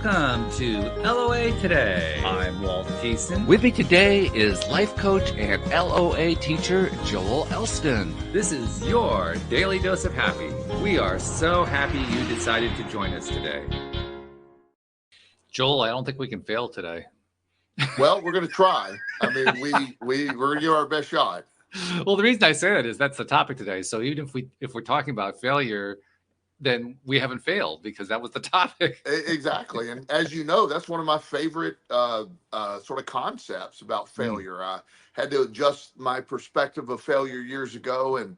Welcome to LOA Today. I'm Walt Jason. With me today is life coach and LOA teacher Joel Elston. This is your daily dose of happy. We are so happy you decided to join us today. Joel, I don't think we can fail today. Well, we're going to try. I mean, we're going to give our best shot. Well, the reason I say that is that's the topic today. So even if we're talking about failure, then we haven't failed because that was the topic. Exactly. And as you know, that's one of my favorite sort of concepts about failure. I had to adjust my perspective of failure years ago, and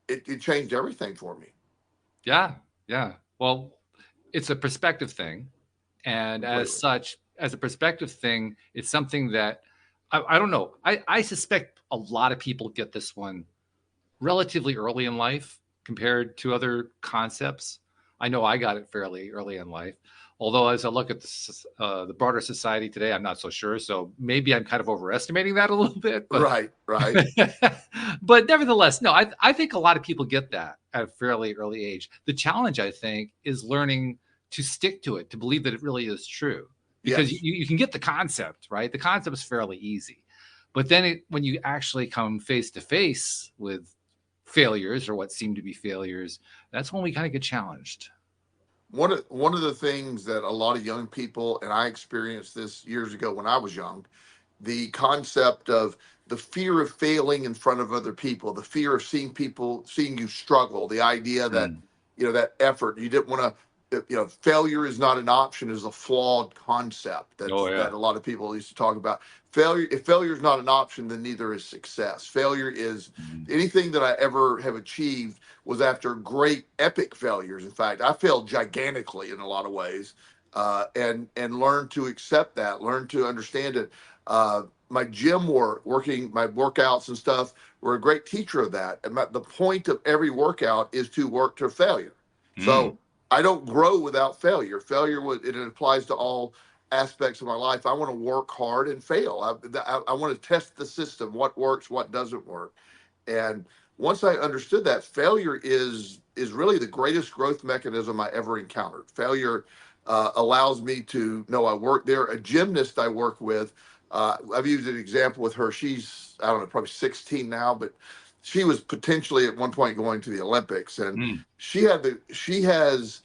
it changed everything for me. Yeah. Well, it's a perspective thing. And Completely. as such, as a perspective thing, it's something that I don't know. I suspect a lot of people get this one relatively early in life compared to other concepts. I know I got it fairly early in life. Although as I look at the broader society today, I'm not so sure. So maybe I'm kind of overestimating that a little bit. But, Right. but nevertheless, no, I think a lot of people get that at a fairly early age. The challenge, I think, is learning to stick to it, to believe that it really is true. Because Yes. you can get the concept, right? The concept is fairly easy. But then when you actually come face to face with failures or what seem to be failures, that's when we kind of get challenged. One of the things that a lot of young people, and I experienced this years ago when I was young, the concept of the fear of failing in front of other people, the fear of seeing you struggle, the idea that that effort you didn't want to, failure is not an option is a flawed concept that a lot of people used to talk about. Failure, if failure is not an option, then neither is success. Failure is anything that I ever have achieved was after great epic failures. In fact, I failed gigantically in a lot of ways, and learned to accept that, learn to understand it. My gym working my workouts and stuff were a great teacher of that. And the point of every workout is to work to failure. So I don't grow without failure. It applies to all aspects of my life. I want to work hard and fail. I want to test the system, what works, what doesn't work. And once I understood that, failure is really the greatest growth mechanism I ever encountered. Failure allows me to know I work there. A gymnast I work with, I've used an example with her. She's, I don't know, probably 16 now, but she was potentially at one point going to the Olympics, and she has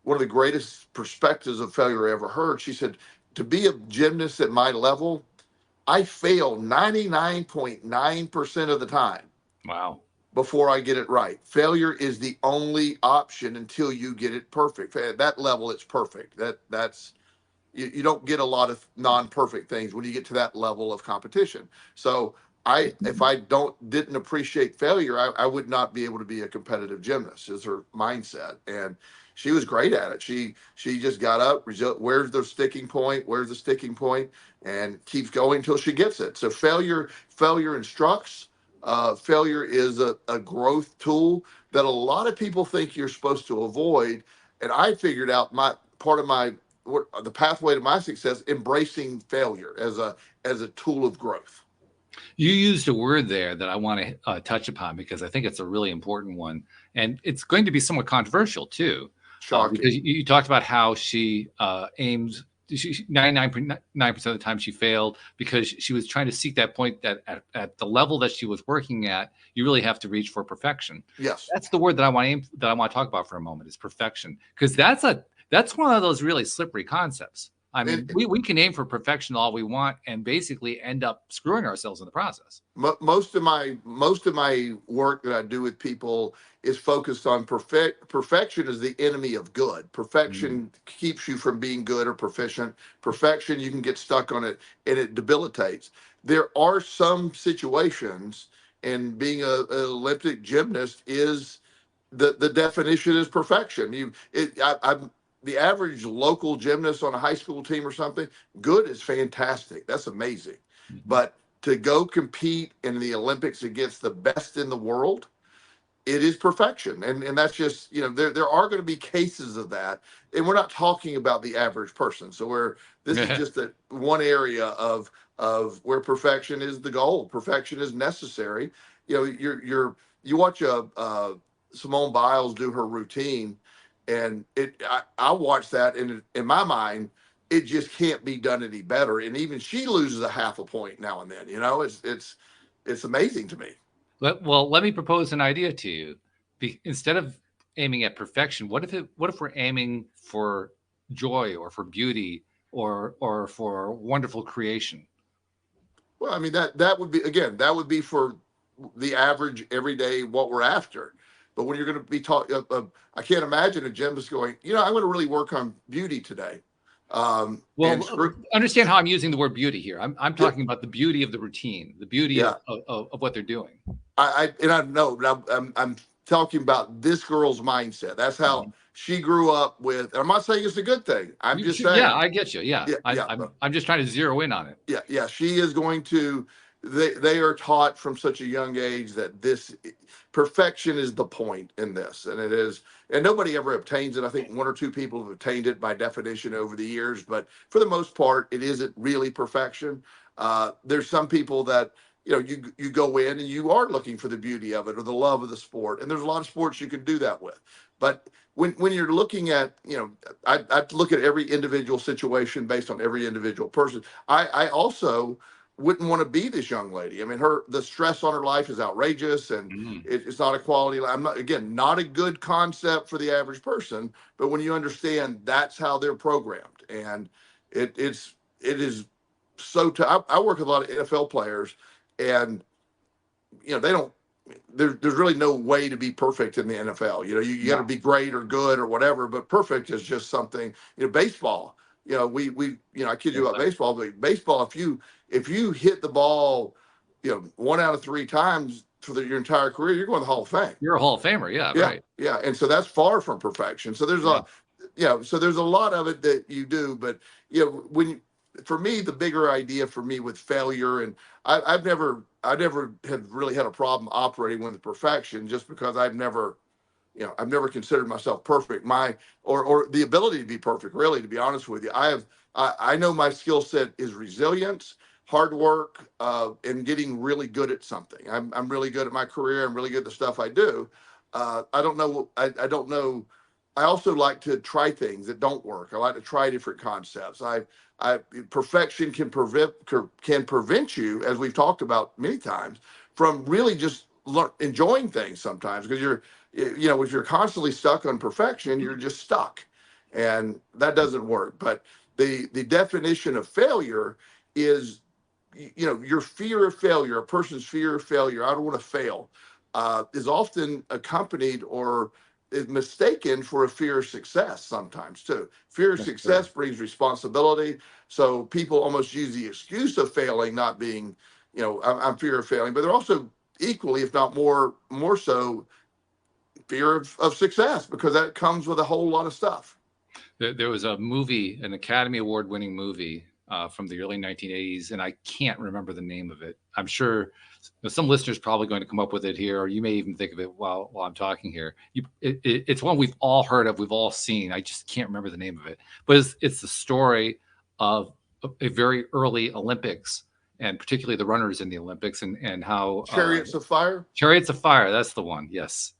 one of the greatest perspectives of failure I ever heard. She said, to be a gymnast at my level, I fail 99.9% of the time. Wow. Before I get it right. Failure is the only option until you get it perfect. At that level, it's perfect. That's you don't get a lot of non-perfect things when you get to that level of competition. So if I didn't appreciate failure, I would not be able to be a competitive gymnast, is her mindset. And she was great at it. She just got up, where's the sticking point, and keeps going until she gets it. So failure instructs. Failure is a growth tool that a lot of people think you're supposed to avoid. And I figured out the pathway to my success, embracing failure as a tool of growth. You used a word there that I want to touch upon because I think it's a really important one, and it's going to be somewhat controversial too. Shocking. Because you talked about how she aimed. 99.9% of the time she failed because she was trying to seek that point that at the level that she was working at, you really have to reach for perfection. Yes, that's the word that I want to talk about for a moment is perfection, because that's one of those really slippery concepts. I mean, we can aim for perfection all we want and basically end up screwing ourselves in the process. Most of my work that I do with people is focused on perfection is the enemy of good. Perfection keeps you from being good or proficient. Perfection, you can get stuck on it and it debilitates. There are some situations, and being an Olympic gymnast is the definition is perfection. The average local gymnast on a high school team or something, good is fantastic. That's amazing. But to go compete in the Olympics against the best in the world, it is perfection. And that's just, there are going to be cases of that. And we're not talking about the average person. So this is just one area of where perfection is the goal. Perfection is necessary. You watch Simone Biles do her routine, And I watch that, and in my mind, it just can't be done any better. And even she loses a half a point now and then. It's amazing to me. Well, let me propose an idea to you. Instead of aiming at perfection, what if we're aiming for joy or for beauty or for wonderful creation? Well, I mean, that would be, again, that would be for the average everyday what we're after. But when you're going to be taught, I can't imagine a gymnast going, I'm going to really work on beauty today. And Well, understand how I'm using the word beauty here. I'm talking about the beauty of the routine, the beauty yeah. of what they're doing. I know, but I'm talking about this girl's mindset. That's how she grew up with. And I'm not saying it's a good thing. I'm just saying. Yeah, I get you. Yeah, yeah. I'm just trying to zero in on it. Yeah. She is going to. They are taught from such a young age that this perfection is the point in this, and it is. And nobody ever obtains it. I think one or two people have obtained it by definition over the years, but for the most part, it isn't really perfection. There's some people that you go in and you are looking for the beauty of it or the love of the sport, and there's a lot of sports you can do that with. But when you're looking at, I look at every individual situation based on every individual person. I also wouldn't want to be this young lady. I mean, the stress on her life is outrageous, and it's not a quality. I'm not a good concept for the average person. But when you understand that's how they're programmed, and it is so. I work with a lot of NFL players, and they don't. There's really no way to be perfect in the NFL. You got to be great or good or whatever, but perfect is just something. Baseball. I kid you about baseball, but baseball, if you hit the ball, 1 out of 3 times for your entire career, you're going to the Hall of Fame. You're a Hall of Famer, yeah, right. Yeah, and so that's far from perfection. So there's so there's a lot of it that you do, but for me, the bigger idea for me with failure, and I've never have really had a problem operating with perfection, just because I've never considered myself perfect. Or the ability to be perfect, really, to be honest with you. I know my skill set is resilience, hard work, and getting really good at something. I'm really good at my career. I'm really good at the stuff I do. I don't know. I don't know. I also like to try things that don't work. I like to try different concepts. Perfection can prevent you, as we've talked about many times, from really just enjoying things sometimes, because if you're constantly stuck on perfection, you're just stuck, and that doesn't work. But the definition of failure is, your fear of failure, a person's fear of failure, I don't want to fail, is often accompanied or is mistaken for a fear of success sometimes too. Fear of success brings responsibility. So people almost use the excuse of failing, not being, I'm fear of failing, but they're also equally, if not more so, fear of success, because that comes with a whole lot of stuff. There was a movie, an Academy Award winning movie from the early 1980s, and I can't remember the name of it. I'm sure some listeners probably going to come up with it here, or you may even think of it while I'm talking here. It's one we've all heard of, we've all seen. I just can't remember the name of it. But it's the story of a very early Olympics, and particularly the runners in the Olympics, and how Chariots of Fire. Chariots of Fire, that's the one. Yes.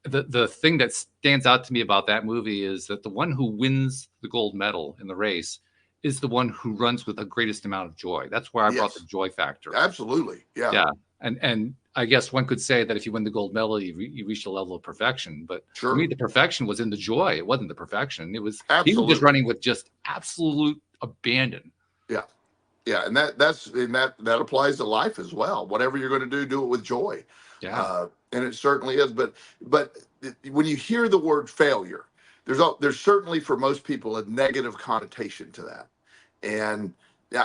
The thing that stands out to me about that movie is that the one who wins the gold medal in the race is the one who runs with the greatest amount of joy. That's where I brought the joy factor. Absolutely. Yeah. Yeah. And I guess one could say that if you win the gold medal, you reach a level of perfection. But for me, the perfection was in the joy. It wasn't the perfection. It was he was just running with just absolute abandon. Yeah. Yeah. And that applies to life as well. Whatever you're going to do it with joy. Yeah. And it certainly is. But when you hear the word failure, there's certainly, for most people, a negative connotation to that. And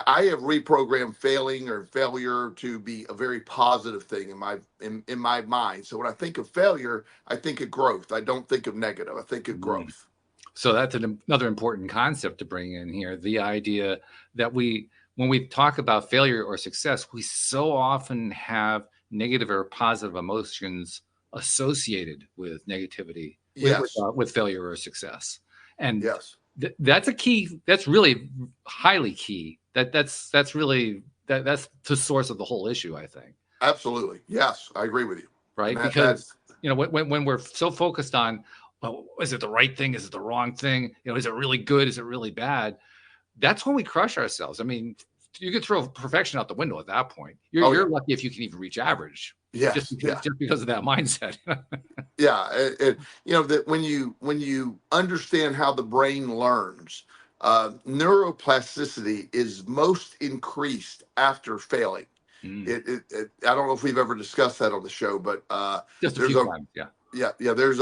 I have reprogrammed failing or failure to be a very positive thing in my mind. So when I think of failure, I think of growth. I don't think of negative. I think of growth. So that's another important concept to bring in here. The idea that when we talk about failure or success, we so often have negative or positive emotions associated with negativity, with failure or success. And that's a key. That's really highly key. That's really that's the source of the whole issue, I think. Absolutely. Yes, I agree with you. Right. Because when we're so focused on, oh, is it the right thing? Is it the wrong thing? Is it really good? Is it really bad? That's when we crush ourselves. I mean, you could throw perfection out the window at that point. Oh You're yeah. lucky if you can even reach average, just Yes. because Yeah. just because of that mindset. Yeah. That when you understand how the brain learns, neuroplasticity is most increased after failing. Mm. I don't know if we've ever discussed that on the show, but Just a there's few a times, yeah. there's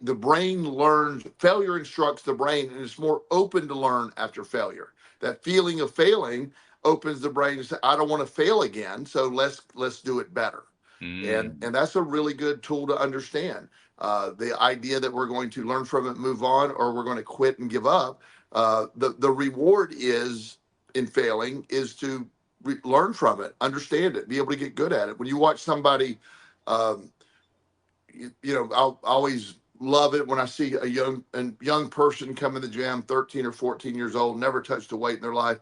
the brain learns. Failure instructs the brain, and it's more open to learn after failure. That feeling of failing opens the brain to say, I don't want to fail again, so let's do it better. And Mm. that's a really good tool to understand. The idea that we're going to learn from it, move on, or we're going to quit and give up. The reward is in failing is to learn from it, understand it, be able to get good at it. When you watch somebody, um, I'll always love it when I see a young person come in the gym, 13 or 14 years old, never touched a weight in their life,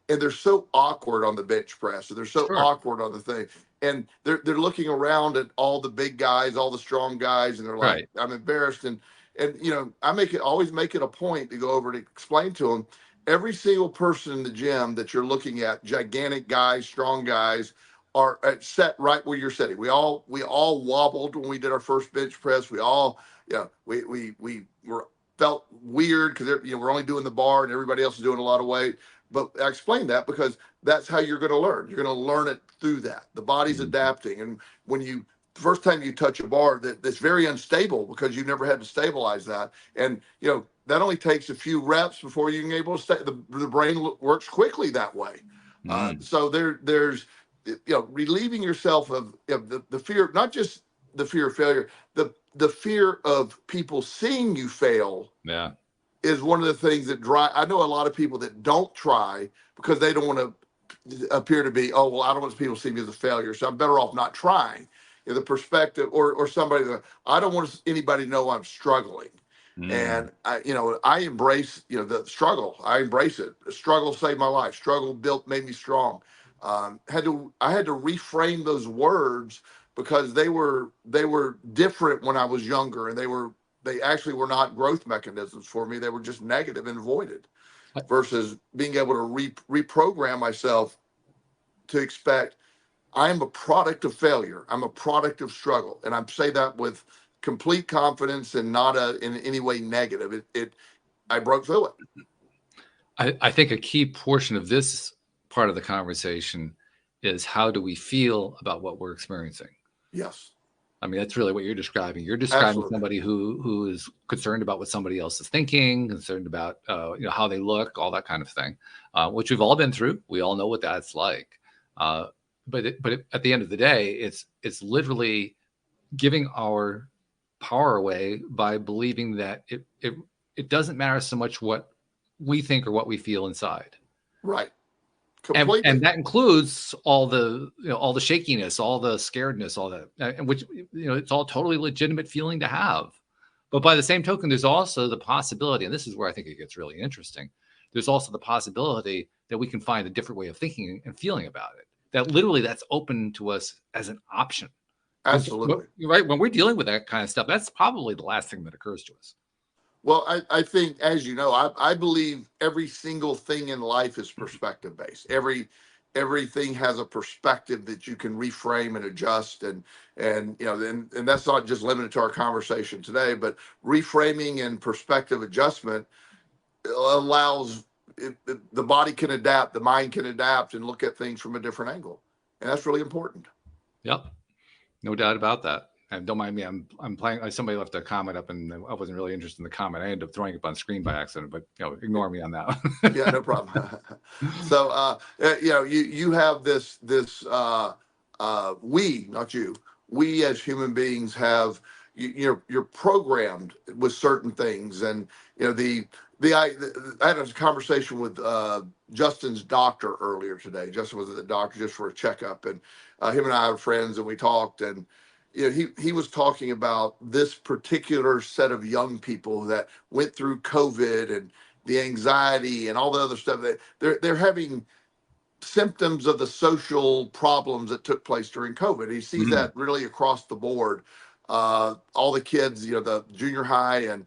and they're so awkward on the bench press, or they're so Sure. awkward on the thing, and they're looking around at all the big guys, all the strong guys, and they're like, Right. I'm embarrassed, and I always make it a point to go over to explain to them every single person in the gym that you're looking at, gigantic guys, strong guys, are set right where you're sitting. We all wobbled when we did our first bench press. We all, we were felt weird because we're only doing the bar and everybody else is doing a lot of weight. But I explained that because that's how you're going to learn. You're going to learn it through that. The body's Mm. adapting, and when you first time you touch a bar that's very unstable because you never had to stabilize that, and that only takes a few reps before you're able to stay. The brain works quickly that way. Mm. So there's relieving yourself of the fear, not just the fear of failure, the fear of people seeing you fail Yeah. is one of the things that drive. I know a lot of people that don't try because they don't want to appear to be, oh well, I don't want people to see me as a failure, so I'm better off not trying. The perspective, or somebody that I don't want anybody to know I'm struggling. Mm. And I embrace the struggle. I embrace it. Struggle saved my life. Struggle made me strong. I had to reframe those words because they were different when I was younger, and they actually were not growth mechanisms for me. They were just negative and voided. I, Versus being able to reprogram myself to expect I'm a product of failure. I'm a product of struggle, and I say that with complete confidence and not in any way negative. I broke through it. I think a key portion of this part of the conversation is how do we feel about what we're experiencing? Yes, I mean, that's really what you're describing. You're describing absolutely. somebody who is concerned about what somebody else is thinking, concerned about how they look, all that kind of thing, which we've all been through. We all know what that's like. But at the end of the day, it's literally giving our power away by believing that it doesn't matter so much what we think or what we feel inside. Right. And Completely. that includes all the all the shakiness, all the scaredness, all that, and which it's all totally legitimate feeling to have. But by the same token, there's also the possibility, and this is where I think it gets really interesting. There's also the possibility that we can find a different way of thinking and feeling about it. That literally that's open to us as an option. Because Absolutely. right when we're dealing with that kind of stuff, that's probably the last thing that occurs to us. Well, I think, as you know, I believe every single thing in life is perspective based. Everything has a perspective that you can reframe and adjust, and that's not just limited to our conversation today, but reframing and perspective adjustment allows the body can adapt, the mind can adapt, and look at things from a different angle, and that's really important. Yep. No doubt about that. And don't mind me, I'm playing. Somebody left a comment up, and I wasn't really interested in the comment. I ended up throwing it up on screen by accident, but ignore me on that Yeah, no problem. So, you have we, not you, we as human beings have, you're programmed with certain things. And, I had a conversation with Justin's doctor earlier today. Justin was at the doctor just for a checkup, and him and I are friends, and we talked, and, he was talking about this particular set of young people that went through COVID and the anxiety and all the other stuff that they're having symptoms of the social problems that took place during COVID. He sees Mhm. that really across the board. all the kids, the junior high and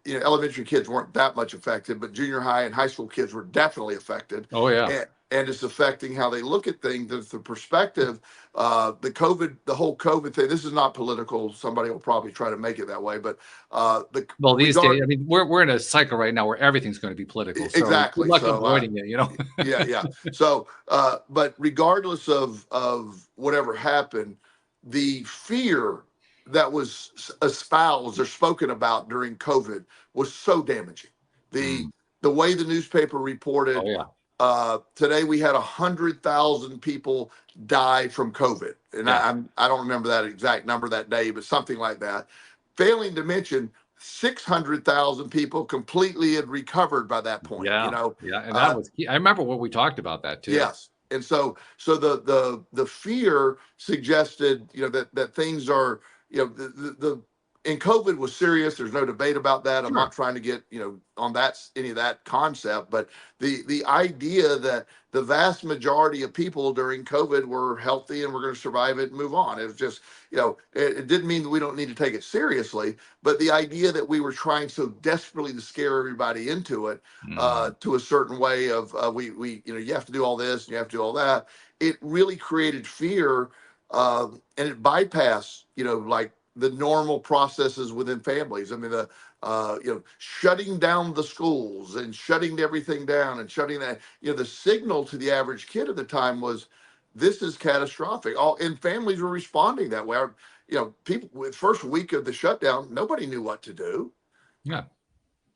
elementary kids weren't that much affected, but junior high and high school kids were definitely affected. Oh yeah. And it's affecting how they look at things. The perspective, the whole COVID thing. This is not political. Somebody will probably try to make it that way, but these days, I mean, we're in a cycle right now where everything's going to be political. So exactly. Good luck avoiding it, yeah. So, but regardless of whatever happened, the fear that was espoused or spoken about during COVID was so damaging. The way the newspaper reported. Oh yeah. Today we had 100,000 people die from COVID, and I don't remember that exact number that day, but something like that. Failing to mention 600,000 people completely had recovered by that point. Yeah, and that was key. I remember what we talked about that too. Yes, and so the fear suggested that things are and COVID was serious. There's no debate about that. I'm not trying to get on any of that concept, but the idea that the vast majority of people during COVID were healthy and we're going to survive it and move on. It was just it didn't mean that we don't need to take it seriously, but the idea that we were trying so desperately to scare everybody into it to a certain way of you have to do all this and you have to do all that. It really created fear, and it bypassed like the normal processes within families. I mean, shutting down the schools and shutting everything down and shutting that, the signal to the average kid at the time was, this is catastrophic. And families were responding that way. People with first week of the shutdown, nobody knew what to do. Yeah.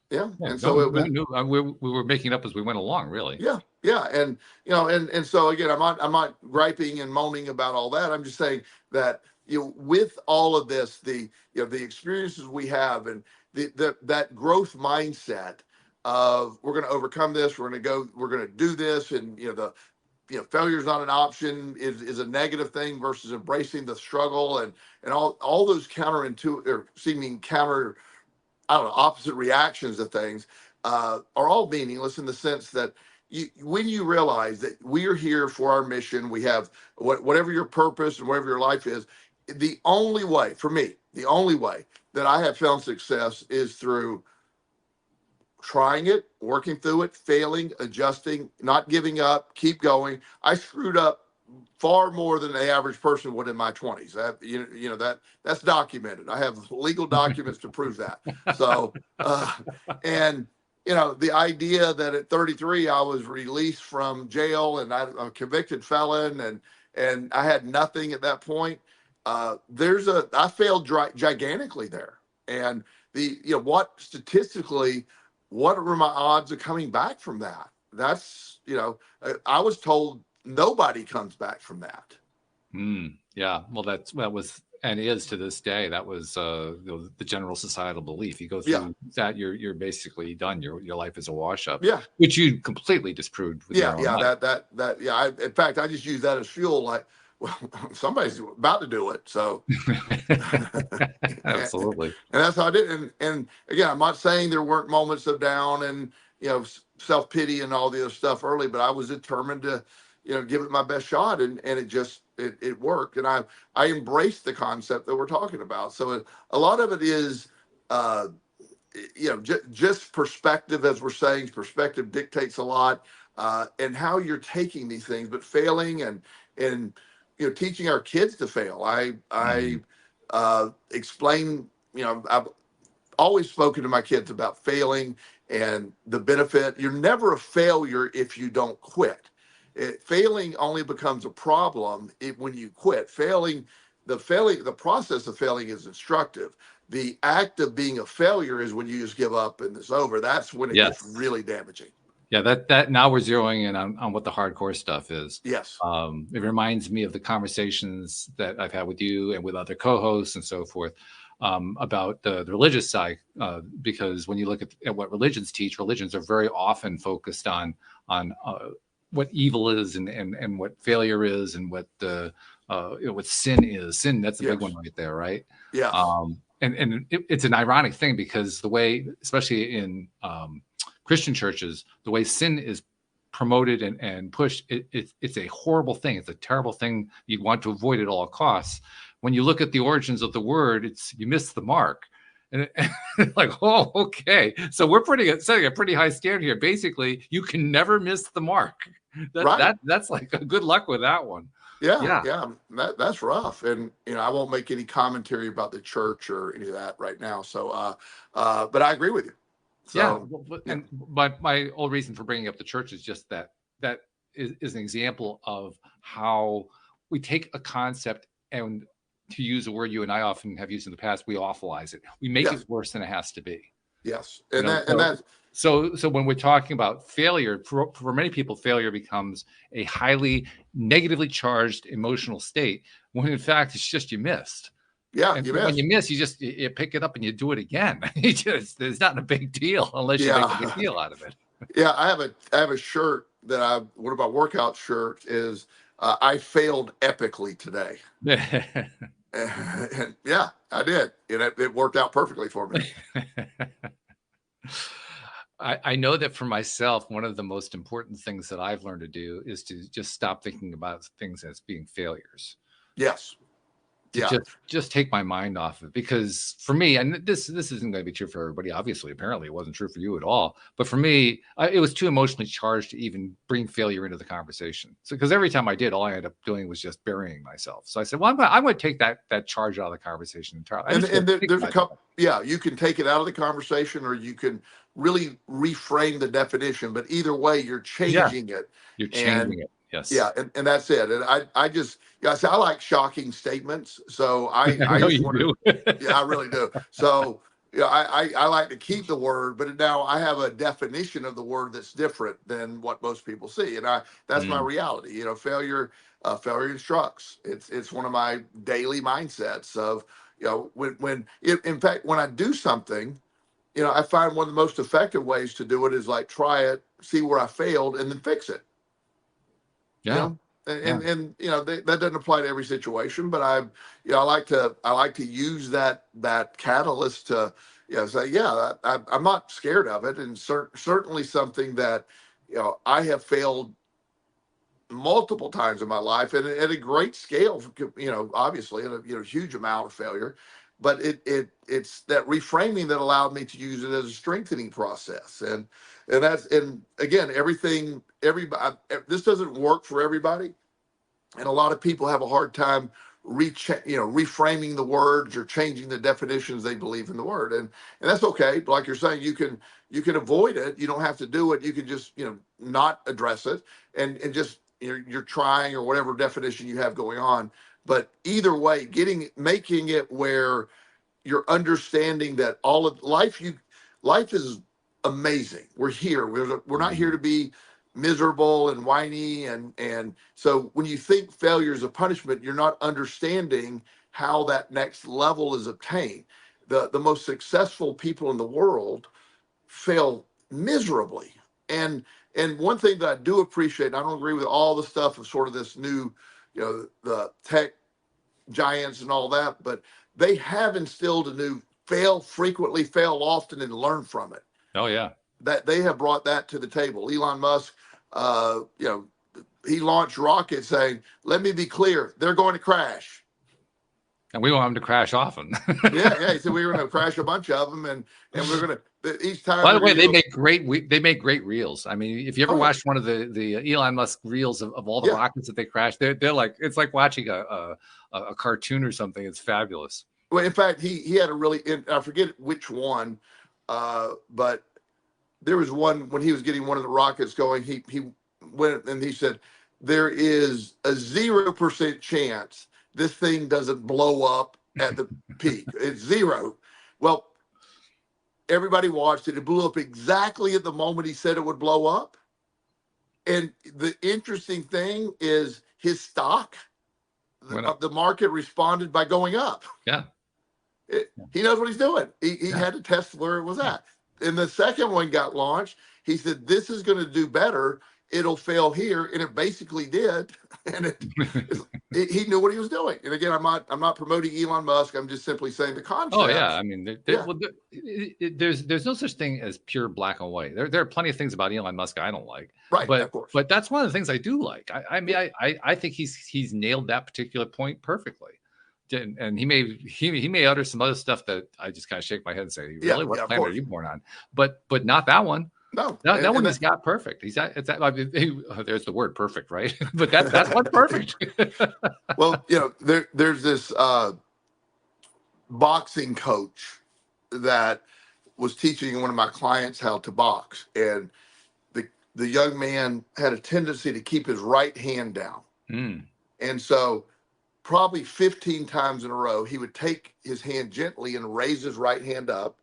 And so we were making up as we went along, really. Yeah. And, and so again, I'm not griping and moaning about all that. I'm just saying that, with all of this, the experiences we have and that growth mindset of we're going to overcome this, we're going to do this, and failure is not an option is a negative thing versus embracing the struggle and all those counterintuitive or seeming opposite reactions to things are all meaningless in the sense that when you realize that we are here for our mission, we have whatever your purpose and whatever your life is. The only way that I have found success is through trying it, working through it, failing, adjusting, not giving up, keep going. I screwed up far more than the average person would in my 20s. That's documented. I have legal documents to prove that. So, and the idea that at 33 I was released from jail and I'm a convicted felon and I had nothing at that point. I failed gigantically there. And what were my odds of coming back from that? That's, I was told nobody comes back from that. Yeah. Well, that was, and is to this day, that was the general societal belief. You go through that, you're basically done. Your life is a wash up. Yeah. Which you completely disproved with your own life. In fact, I just use that as fuel. Like, well, somebody's about to do it. So absolutely. And that's how I did. And again, I'm not saying there weren't moments of down and, self-pity and all the other stuff early, but I was determined to, give it my best shot. And it worked. And I embraced the concept that we're talking about. So a lot of it is, just perspective, as we're saying. Perspective dictates a lot, and how you're taking these things, but failing and teaching our kids to fail. I explain, I've always spoken to my kids about failing and the benefit. You're never a failure if you don't quit. Failing only becomes a problem when you quit. The process of failing is instructive. The act of being a failure is when you just give up and it's over. That's when it gets really damaging. Yeah, that now we're zeroing in on what the hardcore stuff is. Yes. It reminds me of the conversations that I've had with you and with other co-hosts and so forth about the religious side, because when you look at what religions teach, religions are very often focused on what evil is and what failure is and what what sin is. Sin, that's a big one right there, right? Yeah. And it's an ironic thing because the way, especially in Christian churches, the way sin is promoted and pushed, it's a horrible thing. It's a terrible thing. You want to avoid at all costs. when you look at the origins of the word, it's you miss the mark. And like, oh, okay. So we're setting a pretty high standard here. Basically, you can never miss the mark. That's like a good luck with that one. Yeah. That's rough. And I won't make any commentary about the church or any of that right now. So, but I agree with you. So, and my whole reason for bringing up the church is just that is an example of how we take a concept and, to use a word you and I often have used in the past, we awfulize it. We make it worse than it has to be. Yes. So when we're talking about failure, for many people, failure becomes a highly negatively charged emotional state, when in fact it's just you missed. Yeah, and when you miss, you pick it up and you do it again. It's not a big deal unless you make a big deal out of it. Yeah, I have a shirt that one of my workout shirts is I failed epically today. And yeah, I did. It worked out perfectly for me. I know that for myself, one of the most important things that I've learned to do is to just stop thinking about things as being failures. Yes. Just take my mind off of it, because for me, and this isn't going to be true for everybody. Obviously, apparently it wasn't true for you at all. But for me, it was too emotionally charged to even bring failure into the conversation. So because every time I did, all I ended up doing was just burying myself. So I said, well, I'm going to take that charge out of the conversation entirely. And there's a couple. Yeah, you can take it out of the conversation, or you can really reframe the definition. But either way, you're changing it. You're changing it. Yes. Yeah, and that's it. And I just, I like shocking statements. So I do. Yeah, I really do. So I like to keep the word, but now I have a definition of the word that's different than what most people see, and that's my reality. Failure instructs. It's one of my daily mindsets of in fact, when I do something, I find one of the most effective ways to do it is like try it, see where I failed, and then fix it. Yeah. And that doesn't apply to every situation, but I like to use that catalyst to say, I'm not scared of it, and certainly something that I have failed multiple times in my life, and at a great scale, obviously, and a huge amount of failure, but it's that reframing that allowed me to use it as a strengthening process, and again, everybody, this doesn't work for everybody, and a lot of people have a hard time reframing the words or changing the definitions they believe in the word, and that's okay. Like you're saying, you can avoid it. You don't have to do it. You can just not address it, and just you're trying, or whatever definition you have going on. But either way, making it where you're understanding that all of life is amazing. We're here. We're not here to be miserable and whiny, and so when you think failure is a punishment, you're not understanding how that next level is obtained. The most successful people in the world fail miserably, and one thing that I do appreciate, and I don't agree with all the stuff of sort of this new, the tech giants and all that, but they have instilled a new fail frequently, fail often, and learn from it. Oh yeah. That they have brought that to the table. Elon Musk, he launched rockets saying, "Let me be clear, they're going to crash." And we want them to crash often. yeah. He said we were going to crash a bunch of them, and we're going to each time. By the way, they make great reels. I mean, if you ever watched one of the Elon Musk reels of all the rockets that they crashed, they're like, it's like watching a cartoon or something. It's fabulous. Well, in fact, he had a really, I forget which one, but there was one when he was getting one of the rockets going. He went and he said, "There is a 0% chance this thing doesn't blow up at the peak. It's 0." Well, everybody watched it. It blew up exactly at the moment he said it would blow up. And the interesting thing is his stock, the market responded by going up. Yeah. He knows what he's doing. He had to test where it was at. And the second one got launched. He said, "This is going to do better. It'll fail here," and it basically did. And he knew what he was doing. And again, I'm not promoting Elon Musk. I'm just simply saying the concept. Oh yeah, I mean, there's no such thing as pure black and white. There are plenty of things about Elon Musk I don't like. Right, of course. But that's one of the things I do like. I mean, I think he's nailed that particular point perfectly. and he may utter some other stuff that I just kind of shake my head and say, really, what of planet are course. you born on? But not that one. No, That one he's got perfect. He's got, there's the word perfect, right? But that one's perfect. Well, there's this boxing coach that was teaching one of my clients how to box, and the young man had a tendency to keep his right hand down. And so probably 15 times in a row, he would take his hand gently and raise his right hand up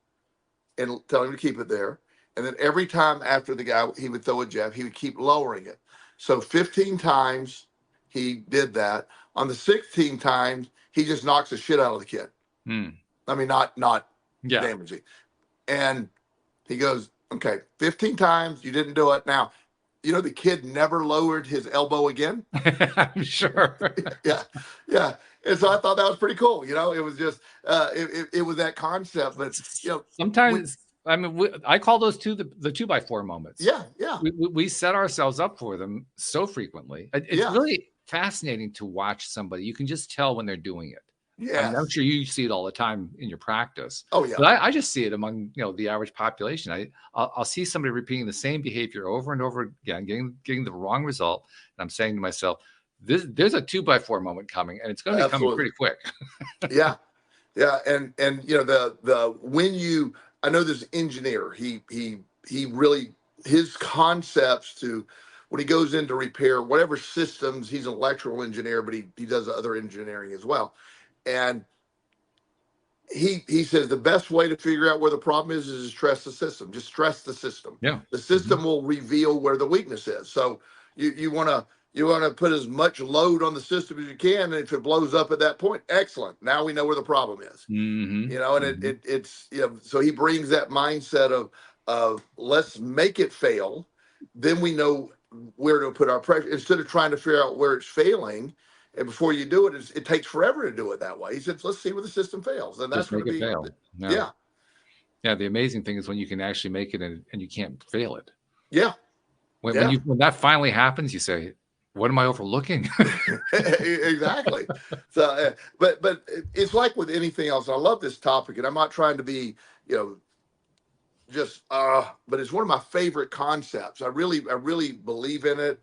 and tell him to keep it there. And then every time after the guy, he would throw a jab, he would keep lowering it. So 15 times he did that. On the 16 times, he just knocks the shit out of the kid. I mean, not damaging. And he goes, okay, 15 times, you didn't do it. Now, the kid never lowered his elbow again. I'm sure. Yeah. And so I thought that was pretty cool. It was just, it was that concept. But, sometimes, I call those the 2x4 moments. Yeah. We set ourselves up for them so frequently. It's really fascinating to watch somebody. You can just tell when they're doing it. Yeah, I'm sure you see it all the time in your practice. Oh yeah, but I just see it among the average population. I'll see somebody repeating the same behavior over and over again, getting the wrong result, and I'm saying to myself, there's a 2x4 moment coming, and it's going to be coming pretty quick. Yeah, and the when I know this engineer, he really, his concepts to when he goes into repair whatever systems, he's an electrical engineer, but he does other engineering as well. And he says the best way to figure out where the problem is to stress the system. Just stress the system. Yeah. The system will reveal where the weakness is. So you want to put as much load on the system as you can, and if it blows up at that point, excellent. Now we know where the problem is. And it's so he brings that mindset of let's make it fail, then we know where to put our pressure instead of trying to figure out where it's failing. And before you do it, it takes forever to do it that way. He said, let's see where the system fails. And that's going to be fail. Yeah. The amazing thing is when you can actually make it and you can't fail it. Yeah. When that finally happens, you say, what am I overlooking? Exactly. So, but it's like with anything else. I love this topic, and I'm not trying to be, but it's one of my favorite concepts. I really believe in it.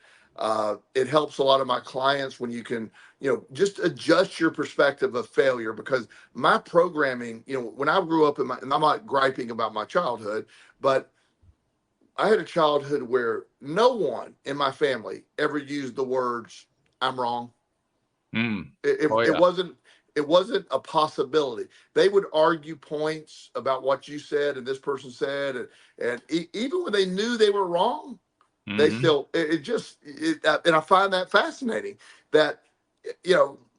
It helps a lot of my clients when you can, just adjust your perspective of failure, because my programming, when I grew up and I'm not griping about my childhood, but I had a childhood where no one in my family ever used the words, I'm wrong. It wasn't a possibility. They would argue points about what you said and this person said. And even when they knew they were wrong, they still, and I find that fascinating that,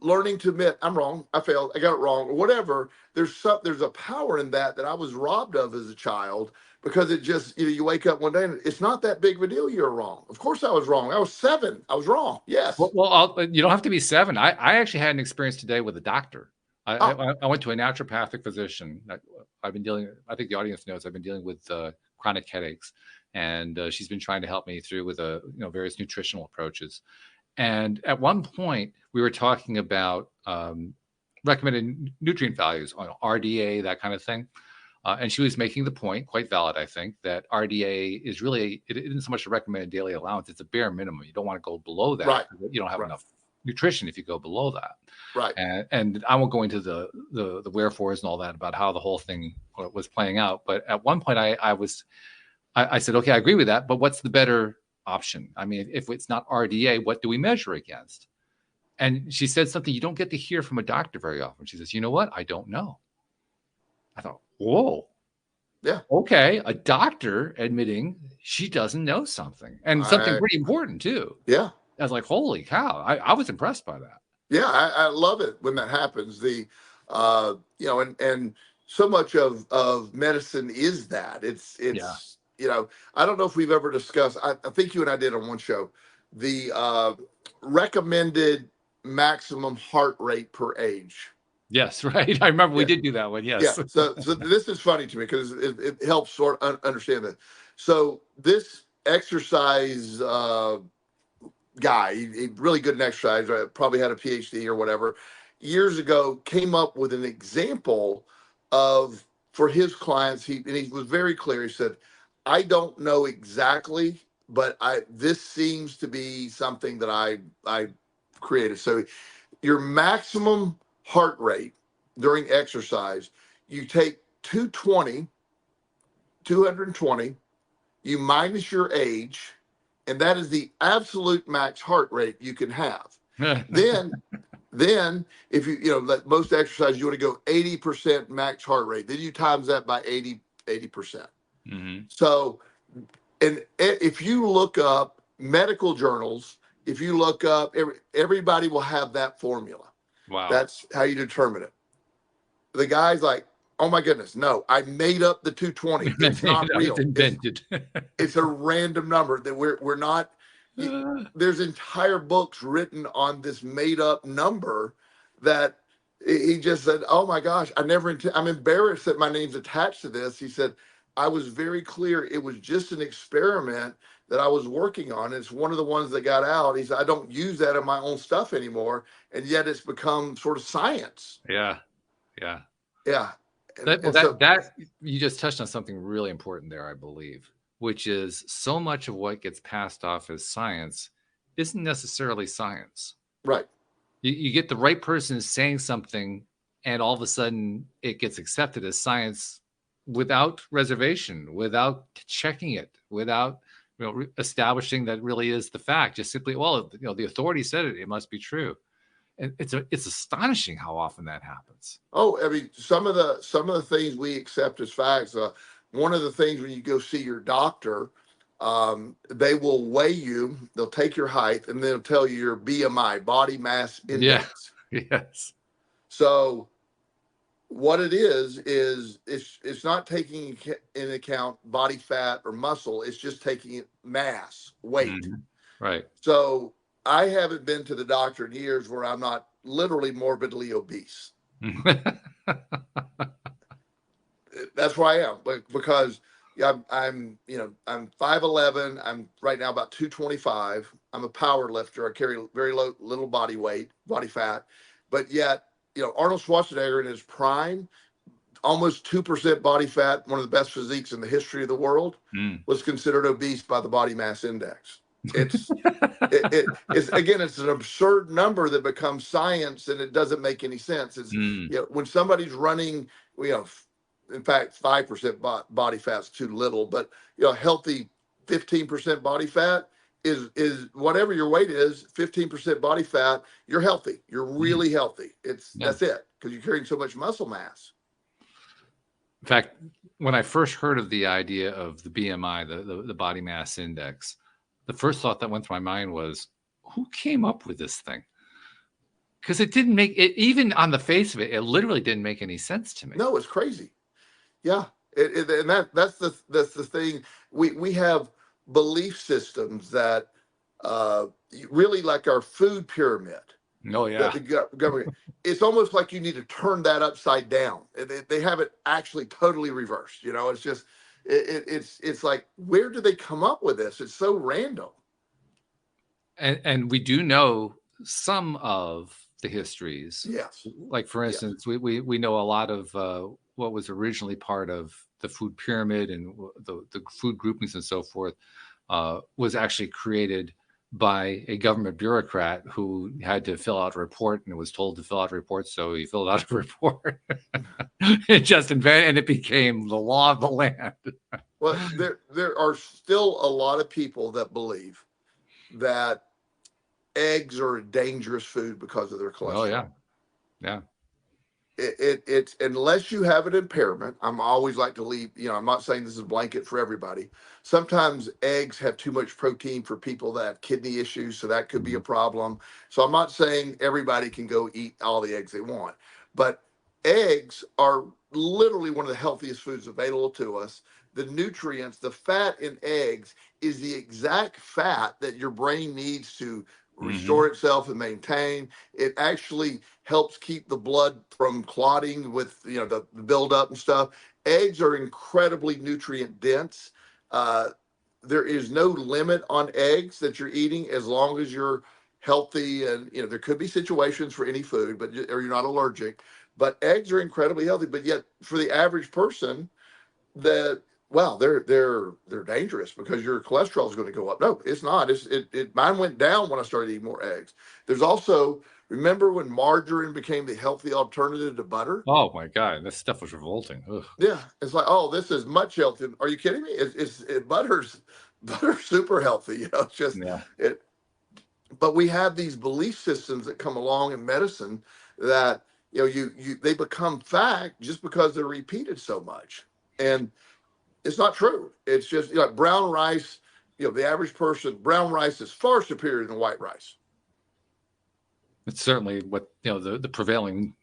learning to admit I'm wrong, I failed, I got it wrong, or whatever. There's a power in that I was robbed of as a child, because it just, you wake up one day and it's not that big of a deal. You're wrong. Of course I was wrong. I was 7. I was wrong. Yes. Well, you don't have to be 7. I actually had an experience today with a doctor. I went to a naturopathic physician. I've been dealing, I think the audience knows, I've been dealing with chronic headaches. And she's been trying to help me through with various nutritional approaches. And at one point, we were talking about recommended nutrient values on RDA, that kind of thing. And she was making the point, quite valid, I think, that RDA is really, it isn't so much a recommended daily allowance. It's a bare minimum. You don't want to go below that. Right. You don't have enough nutrition if you go below that. Right. And I won't go into the wherefores and all that about how the whole thing was playing out. But at one point, I said, okay, I agree with that, but what's the better option? I mean, if it's not RDA, what do we measure against? And she said something you don't get to hear from a doctor very often. She says, you know what? I don't know. I thought, whoa. Yeah. Okay. A doctor admitting she doesn't know something, and something pretty important too. Yeah. I was like, holy cow. I was impressed by that. Yeah. I love it when that happens. And so much of medicine is that it's, I don't know if we've ever discussed, I think you and I did on one show, the recommended maximum heart rate per age. Yes, right. I remember we did do that one. Yes. Yeah. So this is funny to me because it helps sort of understand that. So this exercise guy, he really good in exercise, probably had a PhD or whatever. years ago came up with an example of, for his clients, and he was very clear. He said, I don't know exactly, but this seems to be something that I created. So your maximum heart rate during exercise, you take 220, you minus your age, and that is the absolute max heart rate you can have. Then if like most exercise, you want to go 80% max heart rate. Then you times that by 80%. Mm-hmm. So, and if you look up medical journals, if you look up, everybody will have that formula. Wow. That's how you determine it. The guy's like, oh my goodness, no, I made up the 220. It's not real. It's invented. It's a random number that we're not. There's entire books written on this made up number that he just said, oh my gosh, I'm embarrassed that my name's attached to this. He said, I was very clear. It was just an experiment that I was working on. It's one of the ones that got out. He said, I don't use that in my own stuff anymore. And yet it's become sort of science. Yeah. That you just touched on something really important there, I believe, which is so much of what gets passed off as science isn't necessarily science. Right. You get the right person saying something, and all of a sudden it gets accepted as science without reservation, without checking it, without establishing that really is the fact. Just simply, the authority said it; it must be true. And it's astonishing how often that happens. Oh, I mean, some of the things we accept as facts. One of the things when you go see your doctor, they will weigh you. They'll take your height and they'll tell you your BMI, body mass index. Yeah. Yes. So what it is it's not taking into account body fat or muscle. It's just taking mass, weight. Mm-hmm. Right. So I haven't been to the doctor in years where I'm not literally morbidly obese. That's where I am, because I'm 5'11". I'm right now about 225. I'm a power lifter. I carry very little body weight, body fat, but yet Arnold Schwarzenegger in his prime, almost 2% body fat, one of the best physiques in the history of the world, was considered obese by the body mass index. It's it's an absurd number that becomes science, and it doesn't make any sense. It's when somebody's running, in fact, 5% body fat's too little, but healthy 15% body fat is whatever your weight is, 15% body fat, you're healthy. You're really healthy. That's it, because you're carrying so much muscle mass. In fact, when I first heard of the idea of the BMI, the body mass index, the first thought that went through my mind was, who came up with this thing? Because it didn't make it, even on the face of it, it literally didn't make any sense to me. No, it's crazy. Yeah. And that's the thing. We have belief systems that really like our food pyramid. Oh, yeah. The government, it's almost like you need to turn that upside down. They have it actually totally reversed. It's just, it's like, where do they come up with this? It's so random. And we do know some of the histories. Yes. Like, for instance, we know a lot of what was originally part of the food pyramid and the food groupings and so forth was actually created by a government bureaucrat who had to fill out a report and was told to fill out a report. So he filled out a report. It just invented, and it became the law of the land. Well, there are still a lot of people that believe that eggs are a dangerous food because of their cholesterol. Oh, yeah. Yeah. It's unless you have an impairment. I'm always like to leave, I'm not saying this is a blanket for everybody. Sometimes eggs have too much protein for people that have kidney issues, so that could be a problem. So I'm not saying everybody can go eat all the eggs they want, but eggs are literally one of the healthiest foods available to us. The nutrients, the fat in eggs is the exact fat that your brain needs to restore itself and maintain. It actually helps keep the blood from clotting with the buildup and stuff. Eggs are incredibly nutrient dense. There is no limit on eggs that you're eating as long as you're healthy, and there could be situations for any food, but or you're not allergic. But eggs are incredibly healthy. But yet, for the average person, that wow, they're dangerous because your cholesterol is going to go up. No, it's not. Mine went down when I started eating more eggs. There's also, remember when margarine became the healthy alternative to butter? Oh my God, that stuff was revolting. Ugh. Yeah, it's like, oh, this is much healthier. Are you kidding me? Butter's super healthy. It's just Yeah. it. But we have these belief systems that come along in medicine that they become fact just because they're repeated so much, and it's not true. It's just like brown rice. The average person, brown rice is far superior than white rice. It's certainly what the prevailing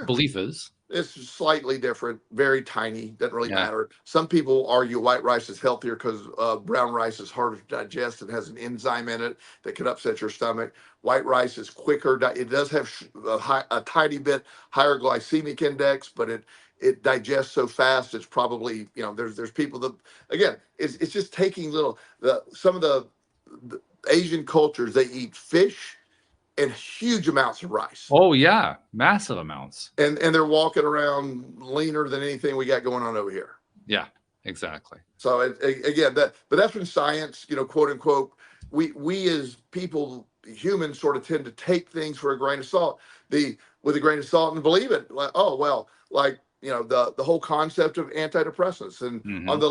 belief is. It's slightly different, very tiny, doesn't really Yeah. matter. Some people argue white rice is healthier because brown rice is harder to digest and has an enzyme in it that could upset your stomach. White rice is quicker. It does have a tiny bit higher glycemic index, but it digests so fast. It's probably, there's people that, again, it's just taking some of the Asian cultures, they eat fish and huge amounts of rice. Oh yeah, massive amounts. And they're walking around leaner than anything we got going on over here. Yeah, exactly. So again, but that's when science, quote unquote, we as people, humans, sort of tend to take things for a grain of salt, with a grain of salt, and believe it. Like, oh well, like the whole concept of antidepressants, and on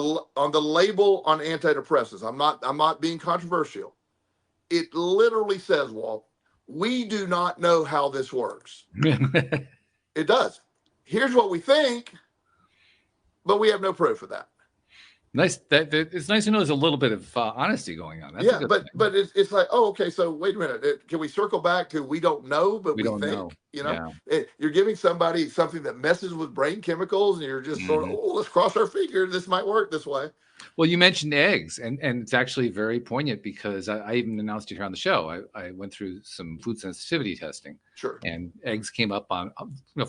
the label on antidepressants, I'm not being controversial. It literally says, Walt, we do not know how this works. It does. Here's what we think, but we have no proof of that. Nice. It's nice to know there's a little bit of honesty going on. That's but it's like, oh, okay. So wait a minute. Can we circle back to we don't know, but we don't think? know. You're giving somebody something that messes with brain chemicals, and you're just sort of, oh, let's cross our fingers. This might work this way. Well, you mentioned eggs, and it's actually very poignant because I even announced it here on the show. I went through some food sensitivity testing. Sure. And eggs came up on